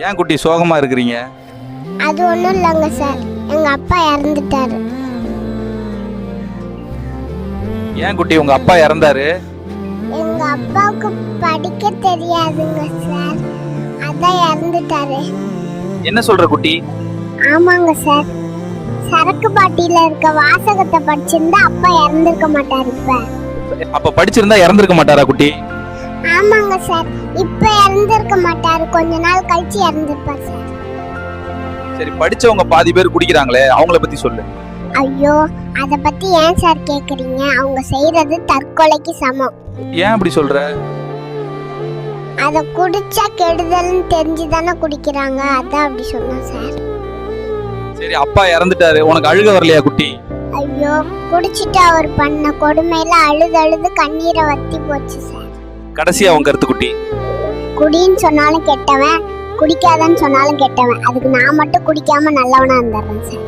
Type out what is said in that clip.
ஏன் குட்டி சோகமா இருக்கிறீங்க? அது ஒன்றும் இல்லைங்க சார், எங்க அப்பா இறந்துட்டாரு. ஏன் குட்டி உங்க அப்பா இறந்தாரு? எங்க அப்பாவுக்கு படிக்க தெரியாதுங்க சார், அதான் இறந்துட்டாரு. என்ன சொல்ற குட்டி? ஆமாங்க சார், சரக்கு பாட்டியில இருக்க வாசகத்தை படிச்சிருந்தா அப்பா இறந்திருக்க மாட்டாரு. அப்ப படிச்சிருந்தா இறந்திருக்க மாட்டாரா குட்டி? ஆமாங்க சார், இப்ப இறந்திருக்க மாட்டாரு, கொஞ்ச நாள் கழிச்சு இறந்திருப்பார் சார். சரி, படிச்சவங்க பாதி பேர் குடிக்கிறாங்களே, அவங்கள பத்தி சொல்லு. ஐயோ, அத பத்தி ஏன் சார் கேக்குறீங்க? அவங்க செய்யறது தற்கொலைக்கு சமம். ஏன் அப்படி சொல்ற? அத குடிச்சா கெடுதல்னு தெரிஞ்சுதானே குடிக்கிறாங்க, அதான் அப்படி சொன்னேன் சார். சரி, அப்பா இறந்துட்டாரு, உனக்கு அழுக வரலையா குட்டி? ஐயோ, குடிச்சிட்டு அவர் பண்ண கொடுமையில அழுது அழுது கண்ணீரை வத்தி போச்சு சார். கடைசியா உங்க கருத்து குட்டி? குடின்னு சொன்னாலும் கெட்டவன், குடிக்காதன்னு சொன்னாலும் கெட்டவன். அதுக்கு நான் மட்டும் குடிக்காம நல்லவனா இருந்துடுறேன் சார்.